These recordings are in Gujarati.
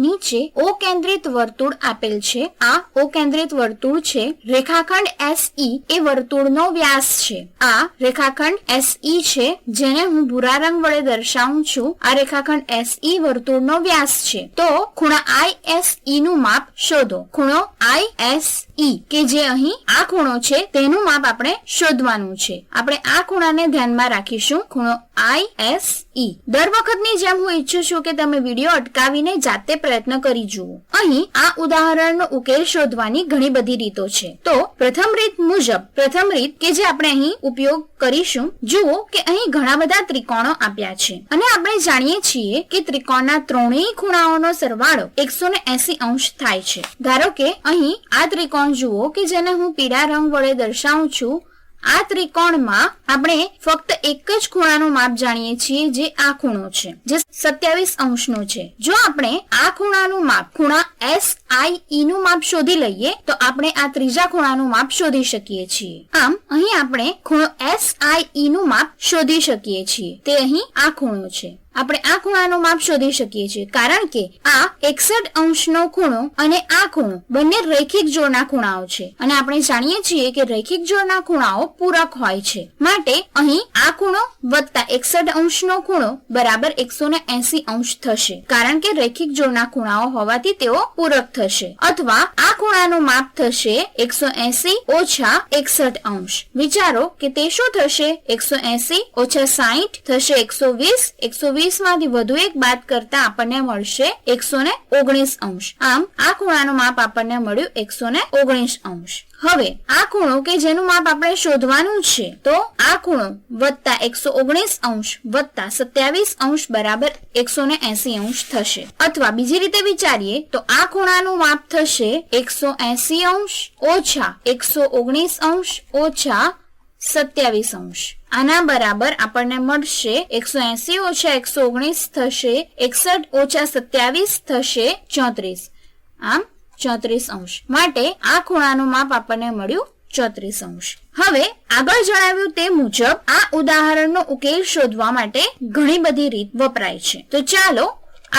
નીચે ઓ કેન્દ્રિત વર્તુળ આપેલ છે. આ ઓ કેન્દ્રિત વર્તુળ છે. રેખાખંડ SE એ વર્તુળનો વ્યાસ છે. આ રેખાખંડ SE છે જેને હું ભૂરા રંગ વડે દર્શાવું છું. આ રેખાખંડ SE વર્તુળનો વ્યાસ છે. તો ખૂણા ISE નું માપ શોધો. ખૂણો ISE કે જે અહીં આ ખૂણો છે તેનું માપ આપણે શોધવાનું છે. આપણે આ ખૂણાને ધ્યાનમાં રાખીશું. ખૂણો ISE. દર વખતની જેમ હું ઈચ્છું છું કે તમે વિડીયો અટકાવીને જાતે પ્રયત્ન કરી જુઓ. અહીં આ ઉદાહરણનો ઉકેલ શોધવાની ઘણી બધી રીતો છે. તો પ્રથમ રીત મુજબ, પ્રથમ રીત કે જે આપણે અહીં ઉપયોગ કરીશું, જુઓ કે અહીં ઘણા બધા ત્રિકોણો આપ્યા છે અને આપણે જાણીએ છીએ કે ત્રિકોણના ત્રણેય ખૂણાઓનો સરવાળો 180 અંશ થાય છે. ધારો કે અહીં આ ત્રિકોણ જુઓ કે જેને હું પીળા રંગ વડે દર્શાવું છું. આ ત્રિકોણમાં આપણે ફક્ત એક જ ખૂણાનું માપ જાણીએ છીએ જે આ ખૂણો છે જે 27 અંશનો છે. જો આપણે આ ખૂણાનું માપ ખૂણા SIE નું માપ શોધી લઈએ તો આપણે આ ત્રીજા ખૂણાનું માપ શોધી શકીએ છીએ. આમ અહીં આપણે ખૂણો SIE નું માપ શોધી શકીએ છીએ. તે અહીં આ ખૂણો છે. આપણે આ ખૂણાનું માપ શોધી શકીએ છીએ કારણ કે આ 61 અંશનો ખૂણો અને આ ખૂણો બંને રૈખિક જોડના ખૂણાઓ છે અને આપણે જાણીએ છીએ કે રૈખિક જોડના ખૂણાઓ પૂરક હોય છે. માટે અહીં આ ખૂણો વત્તા 61 અંશનો ખૂણો બરાબર 180 અંશ થશે કારણ કે રૈખિક જોડના ખૂણાઓ હોવાથી તેઓ પૂરક થશે. અથવા આ ખૂણાનું માપ થશે 180 ઓછા 61 અંશ. વિચારો કે તે શું થશે? 180 ઓછા 60 થશે 120 માંથી વધુ એક બાદ કરતા આપણને મળશે 119 અંશ. આમ આ ખૂણાનું માપ આપણને મળ્યું 119 અંશ. હવે આ ખૂણો કે જેનું માપ આપણે શોધવાનું છે તો આ ખૂણો વત્તા 119 અંશ વત્તા 27 અંશ બરાબર 180 અંશ થશે. અથવા બીજી રીતે વિચારીએ તો આ ખૂણાનું માપ થશે 180 અંશ ઓછા 119 અંશ ઓછા 27 અંશ. આના બરાબર આપણને મળશે 180 ઓછા 119 થશે 61 ઓછા 27 થશે 34. આમ 34 અંશ. માટે આ ખૂણાનું માપ આપણને મળ્યું 34 અંશ. હવે આગળ જણાવ્યું તે મુજબ આ ઉદાહરણનો ઉકેલ શોધવા માટે ઘણી બધી રીત વપરાય છે. તો ચાલો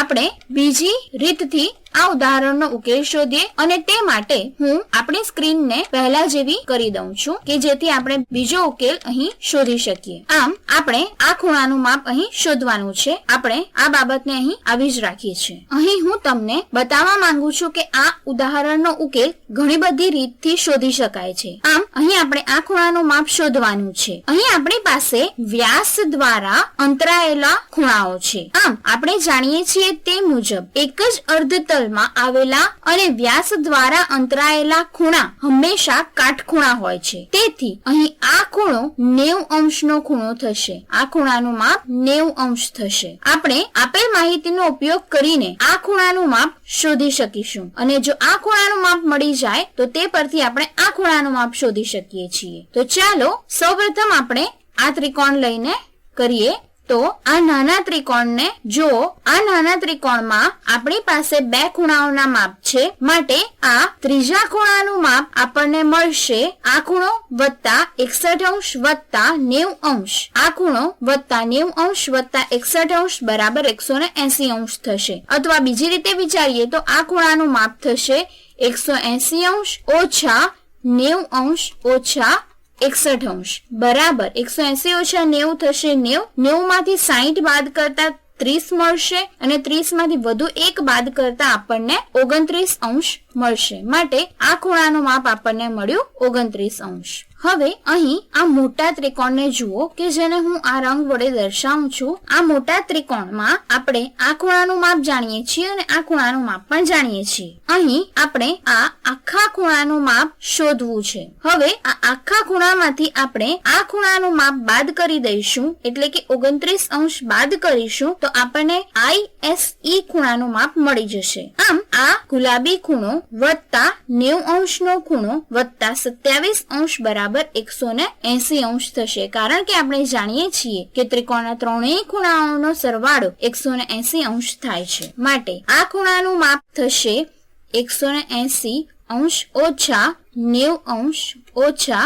આપણે બીજી રીતથી આ ઉદાહરણનો ઉકેલ શોધીએ અને તે માટે હું આપણી સ્ક્રીનને પહેલા જેવી કરી દઉં છું કે જેથી આપણે બીજો ઉકેલ અહીં શોધી શકીએ. આમ આપણે આ ખૂણાનું માપ અહીં શોધવાનું છે. આપણે આ બાબતને અહીં આવી જ રાખીએ છીએ. અહીં હું તમને બતાવવા માંગુ છું કે આ ઉદાહરણનો ઉકેલ ઘણી બધી રીતથી શોધી શકાય છે. આમ અહીં આપણે આ ખૂણાનું માપ શોધવાનું છે. અહીં આપણી પાસે વ્યાસ દ્વારા અંતરાયેલા ખૂણાઓ છે. આમ આપણે જાણીએ છીએ તે મુજબ એક જ અર્ધતલ આવેલા અને વ્યાસ દ્વારા અંતરાયેલા ખૂણા હંમેશા કાટખૂણા હોય છે. તેથી અહીં આ ખૂણો 90 અંશનો ખૂણો થશે. આ ખૂણાનું માપ 90 અંશ થશે. આપણે આપેલ માહિતીનો ઉપયોગ કરીને આ ખૂણાનું માપ શોધી શકીશું અને જો આ ખૂણાનું માપ મળી જાય તો તે પરથી આપણે આ ખૂણાનું માપ શોધી શકીએ છીએ. તો ચાલો સૌપ્રથમ આપણે આ ત્રિકોણ લઈને કરીએ. તો આ નાના ત્રિકોણને જો આ નાના ત્રિકોણમાં આપણી પાસે બે ખૂણાઓના માપ છે. માટે આ ત્રીજા ખૂણાનું માપ આપણને મળશે આ ખૂણો વત્તા 61 અંશ વત્તા 90 અંશ. આ ખૂણો વત્તા 90 અંશ વત્તા 61 અંશ બરાબર 180 અંશ થશે. અથવા બીજી રીતે વિચારીએ તો આ ખૂણાનું માપ થશે 180 અંશ ઓછા 90 અંશ ઓછા 61 અંશ બરાબર 180 ઓછા 90 થશે 90 માંથી 60 બાદ કરતા 30 મળશે અને 30 માંથી વધુ એક બાદ કરતા આપણને 29 અંશ મળશે. માટે આ ખૂણાનું માપ આપણને મળ્યું 29 અંશ. હવે અહીં આ મોટા ત્રિકોણને જુઓ કે જેને હું આ રંગ વડે દર્શાવું છું. આ મોટા ત્રિકોણમાં આપણે આ ખૂણાનું માપ જાણીએ છીએ અને આ ખૂણાનું માપ પણ જાણીએ છીએ. અહીં આપણે આ આખા ખૂણાનું માપ શોધવું છે. હવે આ આખા ખૂણામાંથી આપણે આ ખૂણાનું માપ બાદ કરી દઈશું એટલે કે 29 અંશ બાદ કરીશું તો આપણને ISE ખૂણાનું માપ મળી જશે. આમ આ ગુલાબી ખૂણો વત્તા 90 અંશનો ખૂણો વત્તા 27 અંશ બરાબર 180 અંશ થશે. કારણ કે આપણે જાણીએ છીએ કે ત્રિકોણના ત્રણેય ખૂણાઓનો સરવાળો 180 અંશ થાય છે. માટે આ ખૂણાનું માપ થશે 180 અંશ ઓછા 90 અંશ ઓછા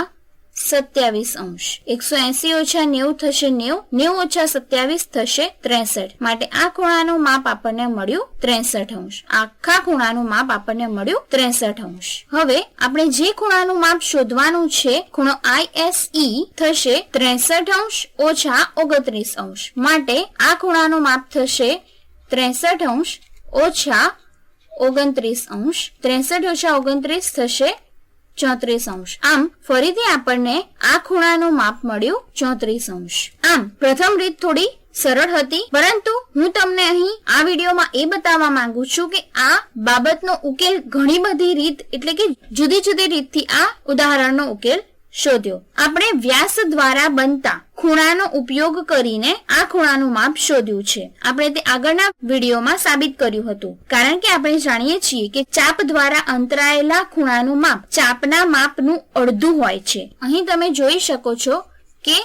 27 અંશ. 180 ઓછા 90 થશે 90, 90 ઓછા 27 થશે 63. માટે આ ખૂણાનું માપ આપણને મળ્યું 63 અંશ. આખા ખૂણાનું માપ આપણને મળ્યું 63 અંશ. હવે આપણે જે ખૂણાનું માપ શોધવાનું છે, ખૂણો ISE થશે 63 અંશ ઓછા 29 અંશ. માટે આ ખૂણાનું માપ થશે 63 અંશ ઓછા 29 અંશ. 63 ઓછા 29 થશે 34 અંશ. આમ ફરીથી આપણને આ ખૂણાનું માપ મળ્યું 34 અંશ. આમ પ્રથમ રીત થોડી સરળ હતી, પરંતુ હું તમને અહીં આ વિડીયોમાં એ બતાવવા માંગુ છું કે આ બાબતનો ઉકેલ ઘણી બધી રીત એટલે કે જુદી જુદી રીતથી આ ઉદાહરણનો ઉકેલ શોધ્યો. આપણે વ્યાસ દ્વારા બનતા ખૂણાનો ઉપયોગ કરીને આ ખૂણાનું માપ શોધ્યું છે. આપણે તે આગળના વિડીયોમાં સાબિત કર્યું હતું, કારણ કે આપણે જાણીએ છીએ કે ચાપ દ્વારા અંતરાયેલા ખૂણાનું માપ ચાપના માપનું અડધું હોય છે. અહીં તમે જોઈ શકો છો કે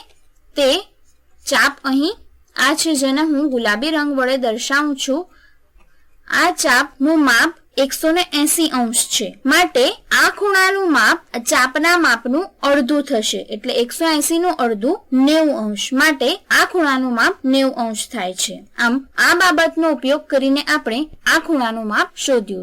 તે ચાપ અહીં આ છે, જેને હું ગુલાબી રંગ વડે દર્શાવું છું. આ ચાપનું માપ 180 અંશ છે. માટે આ ખૂણાનું માપ ચાપના માપનું અડધું થશે, એટલે 180 નું અડધું 90 અંશ. માટે આ ખૂણાનું માપ 90 અંશ થાય છે. આમ આ બાબતનો ઉપયોગ કરીને આપણે આ ખૂણાનું માપ શોધ્યું છે.